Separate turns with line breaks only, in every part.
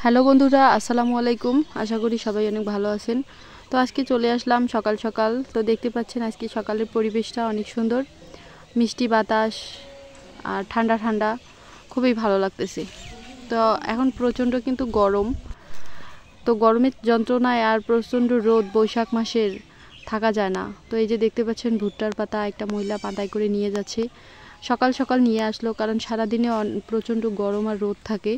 Hello বন্ধুরা, আসসালামু আলাইকুম। আশা করি সবাই অনেক ভালো আছেন। তো আজকে চলে আসলাম সকাল সকাল। তো দেখতে পাচ্ছেন আজকে সকালের পরিবেশটা অনেক সুন্দর, মিষ্টি বাতাস আর ঠান্ডা ঠান্ডা, খুবই ভালো লাগতেছে। তো এখন প্রচণ্ড কিন্তু গরম, তো গরমের যন্ত্রণায় আর প্রচণ্ড রোদ, বৈশাখ মাসের থাকা যায় না। তো এই যে দেখতে পাচ্ছেন ভুট্টার পাতা একটা মহিলা পাতায় করে নিয়ে যাচ্ছে। সকাল সকাল নিয়ে আসলো, কারণ সারাদিনে প্রচণ্ড গরম আর রোদ থাকে,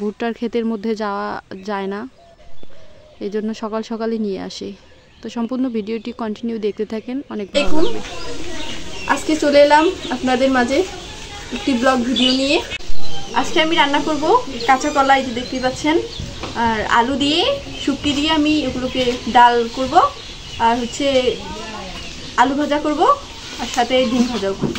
ভুট্টার ক্ষেতের মধ্যে যাওয়া যায় না, এই জন্য সকাল সকালই নিয়ে আসে। তো সম্পূর্ণ ভিডিওটি কন্টিনিউ দেখতে থাকেন, অনেক ভালো লাগবে।
আজকে চলে এলাম আপনাদের মাঝে একটি ব্লগ ভিডিও নিয়ে। আজকে আমি রান্না করব কাঁচা কলা, এই যে দেখতে পাচ্ছেন, আর আলু দিয়ে শুটকি দিয়ে আমি এগুলোকে ডাল করব, আর হচ্ছে আলু ভাজা করব, আর সাথে ডিম ভাজাও করব।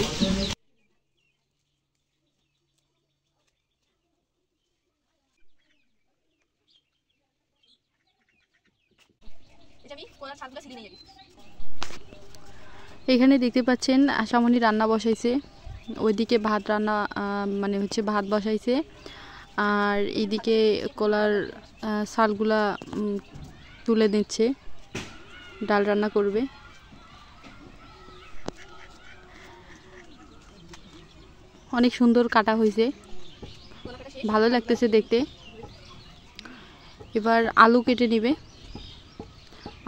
এখানে দেখতে পাচ্ছেন আশামণি রান্না বসাইছে, ওইদিকে ভাত রান্না মানে হচ্ছে ভাত বসাইছে, আর এইদিকে কলার শালগুলা তুলে দিচ্ছে, ডাল রান্না করবে। অনেক সুন্দর কাটা হয়েছে, ভালো লাগতেছে দেখতে। এবার আলু কেটে নিবে,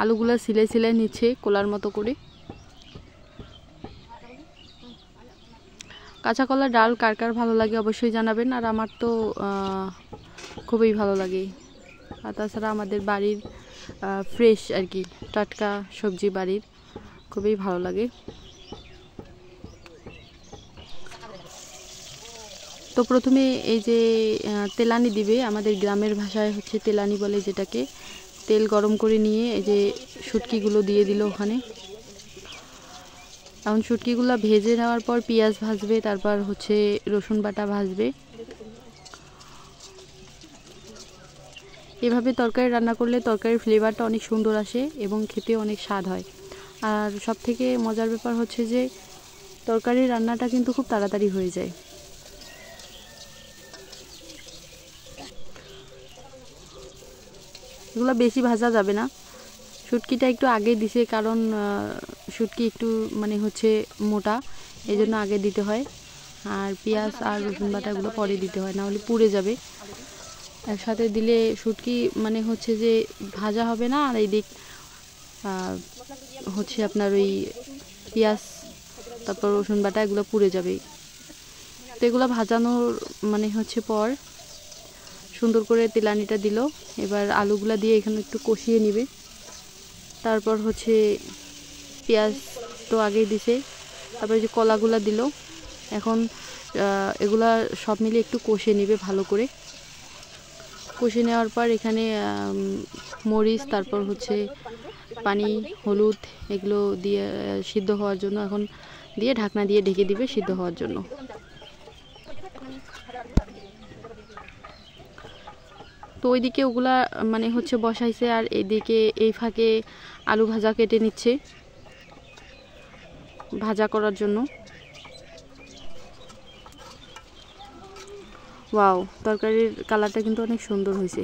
আলুগুলা সিলে সিলে নিচ্ছে কোলার মতো করে। কাঁচা কলার ডাল কার কার ভালো লাগে অবশ্যই জানাবেন, আর আমার তো খুবই ভালো লাগে। আর তাছাড়া আমাদের বাড়ির ফ্রেশ আর কি, টাটকা সবজি বাড়ির, খুবই ভালো লাগে। তো প্রথমে এই যে তেলানি দিবে, আমাদের গ্রামের ভাষায় হচ্ছে তেলানি বলে যেটাকে। তেল গরম করে নিয়ে এই যে শুটকিগুলো দিয়ে দিল ওখানে। এখন শুটকিগুলো ভেজে নেওয়ার পর পেঁয়াজ ভাজবে, তারপর হচ্ছে রসুন বাটা ভাজবে। এভাবে তরকারি রান্না করলে তরকারির ফ্লেভারটা অনেক সুন্দর আসে এবং খেতে অনেক স্বাদ হয়। আর সব থেকে মজার ব্যাপার হচ্ছে যে তরকারির রান্নাটা কিন্তু খুব তাড়াতাড়ি হয়ে যায়। এগুলো বেশি ভাজা যাবে না। শুটকিটা একটু আগে দিছে, কারণ শুটকি একটু মানে হচ্ছে মোটা, এই জন্য আগে দিতে হয়। আর পেঁয়াজ আর রসুন বাটাগুলো পরে দিতে হয়, না হলে পুড়ে যাবে। একসাথে দিলে শুটকি মানে হচ্ছে যে ভাজা হবে না, আর এই দিক হচ্ছে আপনার ওই পেঁয়াজ তারপর রসুন বাটা এগুলো পুড়ে যাবে। তো এগুলো ভাজানোর মানে হচ্ছে পর সুন্দর করে তেলানিটা দিল। এবার আলুগুলা দিয়ে এখানে একটু কষিয়ে নিবে। তারপর হচ্ছে পেঁয়াজ তো আগেই দিছে, তারপরে যে কলাগুলা দিল। এখন এগুলা সব মিলে একটু কষে নিবে ভালো করে। কষে নেওয়ার পর এখানে মরিচ, তারপর হচ্ছে পানি, হলুদ এগুলো দিয়ে সিদ্ধ হওয়ার জন্য এখন দিয়ে ঢাকনা দিয়ে ঢেকে দিবে সিদ্ধ হওয়ার জন্য। তো ওইদিকে ওগুলা মানে হচ্ছে বসাইছে, আর এইদিকে এই ফাঁকে আলু ভাজা কেটে নিচ্ছে ভাজা করার জন্য। ওয়াও, তরকারির কালারটা কিন্তু অনেক সুন্দর হয়েছে।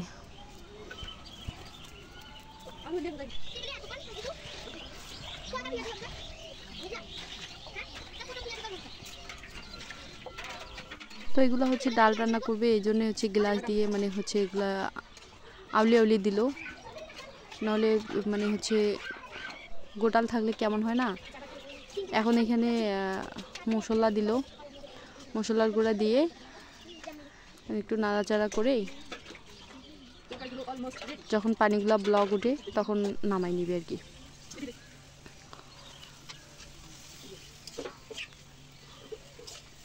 তো এগুলো হচ্ছে ডাল রান্না করবে, এই জন্য হচ্ছে গ্লাস দিয়ে মানে হচ্ছে এগুলা আউলি আউলি দিল, নাহলে মানে হচ্ছে গোটাল থাকলে কেমন হয় না। এখন এখানে মশলা দিল, মশলার গুঁড়া দিয়ে একটু নাড়াচাড়া করে যখন পানিগুলো ব্লক উঠে তখন নামাই নিবে আর কি।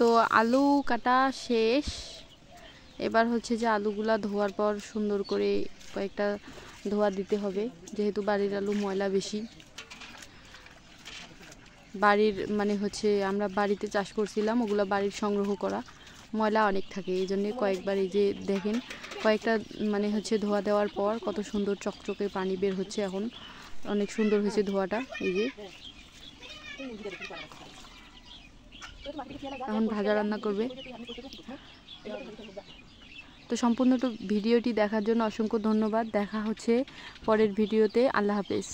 তো আলু কাটা শেষ। এবার হচ্ছে যে আলুগুলা ধোয়ার পর সুন্দর করে কয়েকটা ধোয়া দিতে হবে, যেহেতু বাড়ির আলু ময়লা বেশি। বাড়ির মানে হচ্ছে আমরা বাড়িতে চাষ করছিলাম, ওগুলো বাড়ির সংগ্রহ করা, ময়লা অনেক থাকে, এই জন্যে কয়েকবার এই যে দেখেন কয়েকটা মানে হচ্ছে ধোয়া দেওয়ার পর কত সুন্দর চকচকে পানি বের হচ্ছে। এখন অনেক সুন্দর হয়েছে ধোয়াটা। এই যে এখন ভাজা রান্না করবে। তো সম্পূর্ণ ভিডিওটি দেখার জন্য অসংখ্য ধন্যবাদ। দেখা হচ্ছে পরের ভিডিওতে। আল্লাহ হাফেজ।